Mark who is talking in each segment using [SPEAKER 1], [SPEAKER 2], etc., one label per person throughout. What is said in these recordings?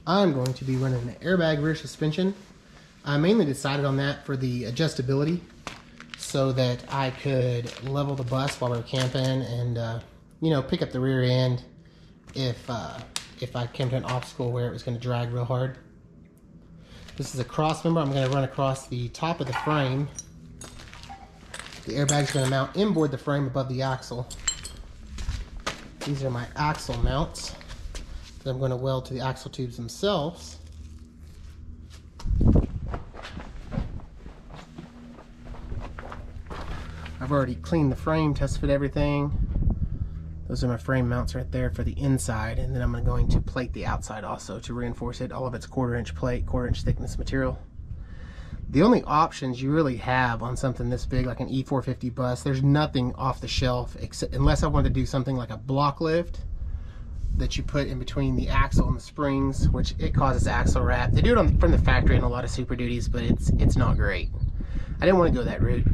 [SPEAKER 1] I'm going to be running an airbag rear suspension. I mainly decided on that for the adjustability so that I could level the bus while we were camping and, you know, pick up the rear end if I came to an obstacle where it was going to drag real hard. This is a cross member I'm going to run across the top of the frame. The airbag's going to mount inboard the frame above the axle. These are my axle mounts that I'm going to weld to the axle tubes themselves. I've already cleaned the frame, test fit everything. Those are my frame mounts right there for the inside, and then I'm going to plate the outside also to reinforce it. All of it's 1/4 inch plate, 1/4 inch thickness material. The only options you really have on something this big, like an E450 bus, there's nothing off the shelf except, unless I wanted to do something like a block lift that you put in between the axle and the springs, which it causes axle wrap. They do it from the factory in a lot of Super Duties, but it's not great. I didn't want to go that route.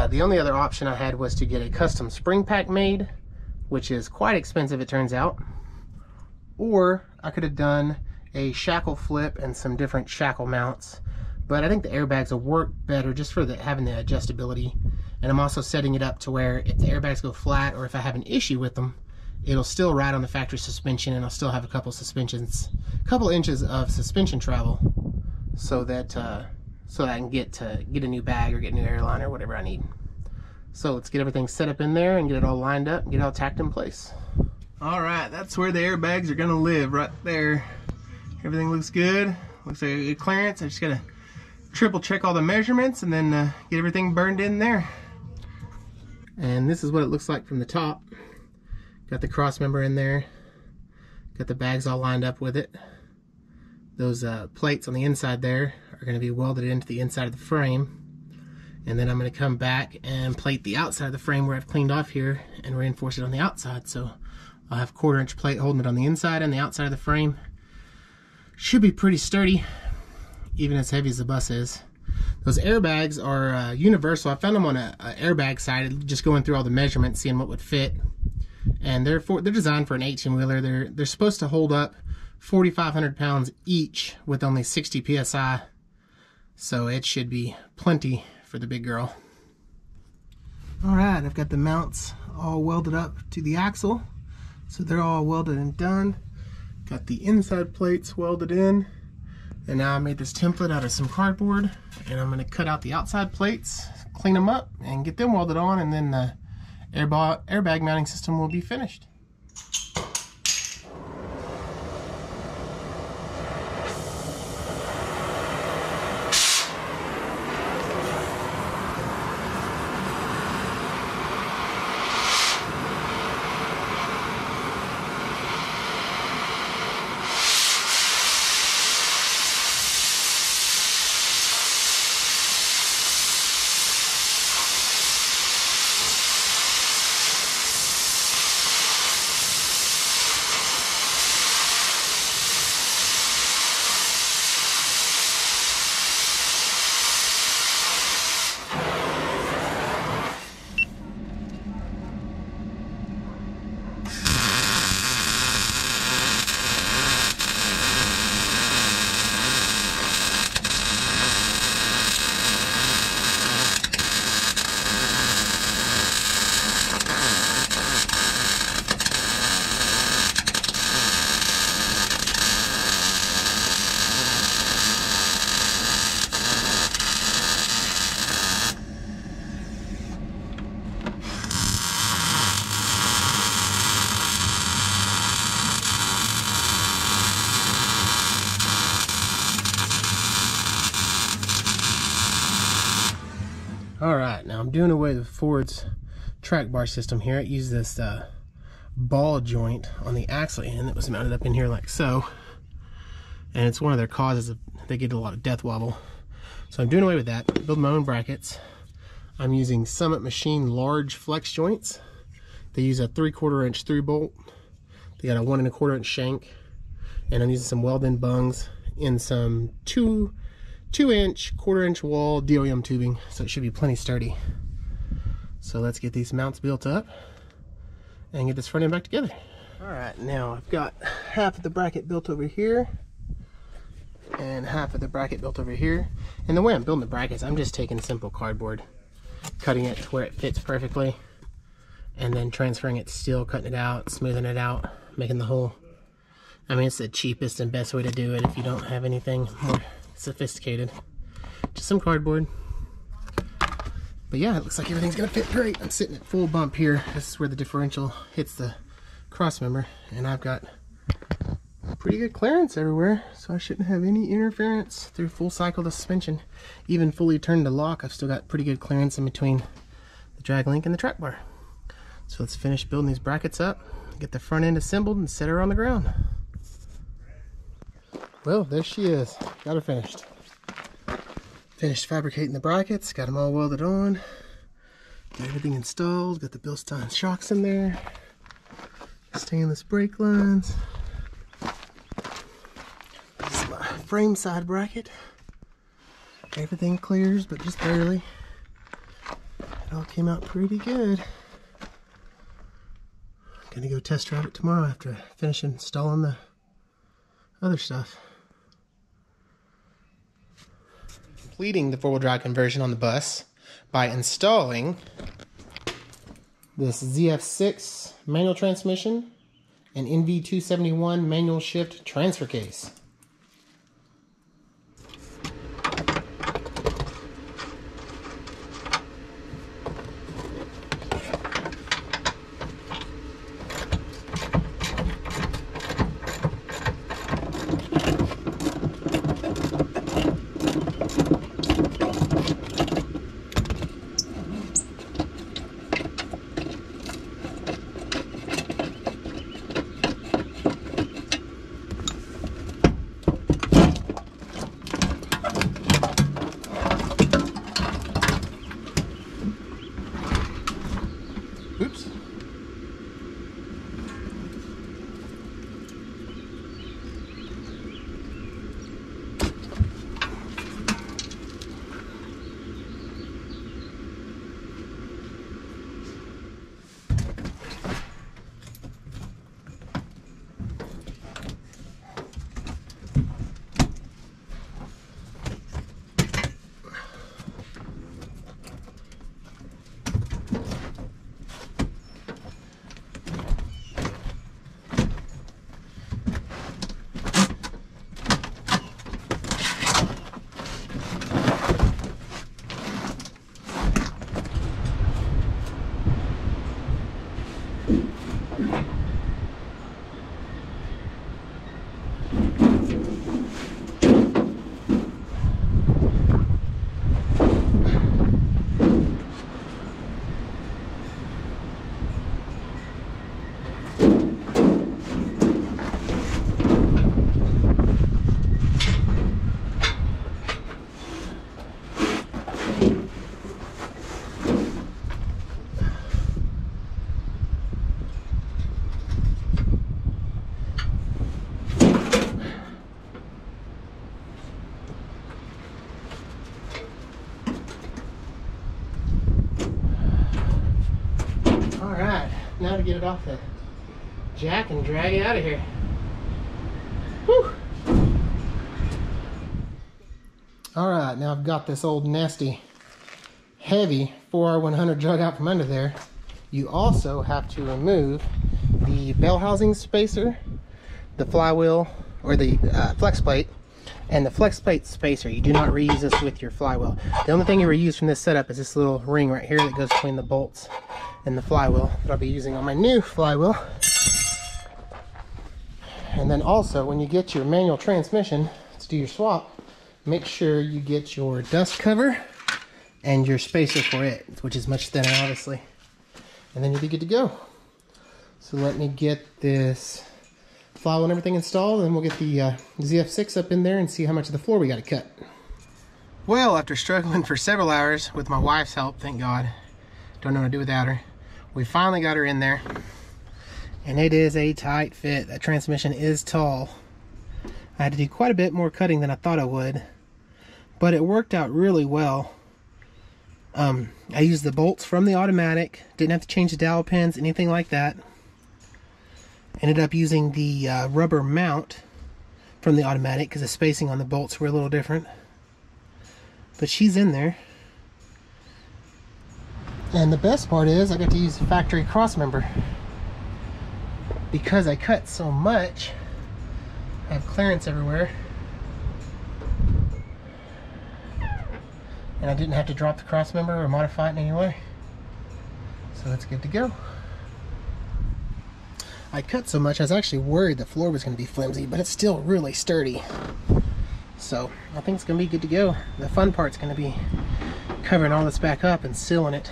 [SPEAKER 1] The only other option I had was to get a custom spring pack made, which is quite expensive, it turns out. Or I could have done a shackle flip and some different shackle mounts. But I think the airbags will work better just for having the adjustability. And I'm also setting it up to where if the airbags go flat or if I have an issue with them, it'll still ride on the factory suspension and I'll still have a couple inches of suspension travel so that I can get a new bag or get a new airline or whatever I need. So let's get everything set up in there and get it all lined up and get it all tacked in place. All right, that's where the airbags are gonna live, right there. Everything looks good. Looks like a good clearance. I just gotta triple check all the measurements and then get everything burned in there. And this is what it looks like from the top. Got the cross member in there. Got the bags all lined up with it. Those plates on the inside there are gonna be welded into the inside of the frame. And then I'm going to come back and plate the outside of the frame where I've cleaned off here and reinforce it on the outside. So I'll have 1/4 inch plate holding it on the inside and the outside of the frame. Should be pretty sturdy, even as heavy as the bus is. Those airbags are universal. I found them on a airbag site, just going through all the measurements, seeing what would fit. And they're designed for an 18-wheeler. They're supposed to hold up 4,500 pounds each with only 60 psi. So it should be plenty for the big girl. Alright, I've got the mounts all welded up to the axle, so they're all welded and done. Got the inside plates welded in, and now I made this template out of some cardboard, and I'm going to cut out the outside plates, clean them up, and get them welded on, and then the airbag mounting system will be finished. Alright, now I'm doing away with Ford's track bar system here. It used this ball joint on the axle end that was mounted up in here like so. And it's one of their causes of they get a lot of death wobble. So I'm doing away with that. Build my own brackets. I'm using Summit Machine large flex joints. They use a 3/4 inch through bolt. They got a 1 1/4 inch shank. And I'm using some weld-in bungs in some 2 inch, 1/4 inch wall DOM tubing, so it should be plenty sturdy. So let's get these mounts built up and get this front end back together. All right, now I've got half of the bracket built over here. and half of the bracket built over here. And the way I'm building the brackets, I'm just taking simple cardboard, cutting it to where it fits perfectly, and then transferring it to steel, cutting it out, smoothing it out, making the hole. I mean, it's the cheapest and best way to do it if you don't have anything more sophisticated. Just some cardboard. But yeah, it looks like everything's gonna fit great. I'm sitting at full bump here. This is where the differential hits the cross member, and I've got pretty good clearance everywhere, so I shouldn't have any interference through full cycle of suspension. Even fully turned to lock, I've still got pretty good clearance in between the drag link and the track bar. So let's finish building these brackets up, get the front end assembled, and set her on the ground. Well, there she is. Got her finished. Finished fabricating the brackets, got them all welded on, got everything installed, got the Bilstein shocks in there, stainless brake lines. This is my frame side bracket. Everything clears, but just barely. It all came out pretty good. Gonna go test drive it tomorrow after I finish installing the other stuff. Completing the four-wheel drive conversion on the bus by installing this Zf6 manual transmission and NV271 manual shift transfer case. Oops. Now to get it off the jack and drag it out of here. Whew. Alright, now I've got this old nasty heavy 4R100 drug out from under there. You also have to remove the bell housing spacer, the flywheel, or the flex plate, and the flex plate spacer. You do not reuse this with your flywheel. The only thing you reuse from this setup is this little ring right here that goes between the bolts and the flywheel that I'll be using on my new flywheel. And then also, when you get your manual transmission to do your swap, make sure you get your dust cover and your spacer for it, which is much thinner obviously, and then you'll be good to go. So let me get this flywheel and everything installed, and we'll get the Zf6 up in there and see how much of the floor we got to cut. Well, after struggling for several hours with my wife's help, thank God, don't know what to do without her, we finally got her in there, and it is a tight fit. That transmission is tall. I had to do quite a bit more cutting than I thought I would, but it worked out really well. I used the bolts from the automatic, didn't have to change the dowel pins, anything like that. Ended up using the rubber mount from the automatic because the spacing on the bolts were a little different. But she's in there. And the best part is I got to use a factory cross member. Because I cut so much, I have clearance everywhere. And I didn't have to drop the cross member or modify it in any way. So it's good to go. I cut so much, I was actually worried the floor was going to be flimsy, but it's still really sturdy. So I think it's going to be good to go. The fun part's going to be covering all this back up and sealing it.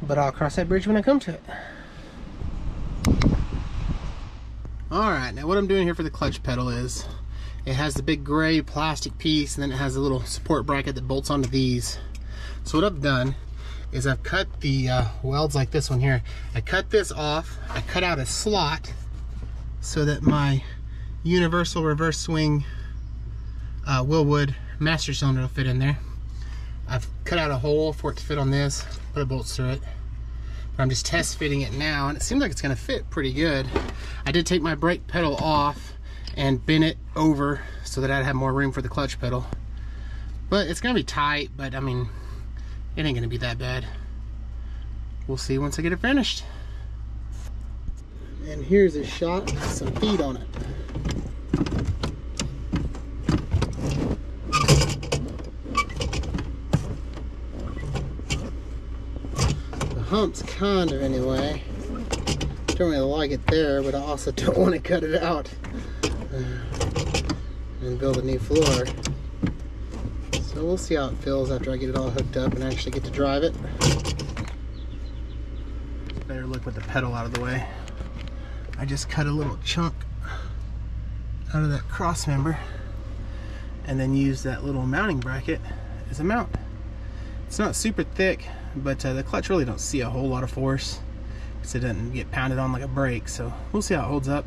[SPEAKER 1] But I'll cross that bridge when I come to it. Alright, now what I'm doing here for the clutch pedal is it has the big gray plastic piece, and then it has a little support bracket that bolts onto these. So what I've done is I've cut the welds like this one here. I cut this off, I cut out a slot so that my universal reverse swing Willwood master cylinder will fit in there. I've cut out a hole for it to fit on this, put a bolt through it. But I'm just test fitting it now, and it seems like it's going to fit pretty good. I did take my brake pedal off and bend it over so that I'd have more room for the clutch pedal. But it's going to be tight, but I mean, it ain't going to be that bad. We'll see once I get it finished. And here's a shot with some feet on it. Humps kind of anyway. Don't really like it there, but I also don't want to cut it out and build a new floor. So we'll see how it feels after I get it all hooked up and actually get to drive it. Better look with the pedal out of the way. I just cut a little chunk out of that cross member and then use that little mounting bracket as a mount. It's not super thick, but the clutch really don't see a whole lot of force because it doesn't get pounded on like a brake, so we'll see how it holds up.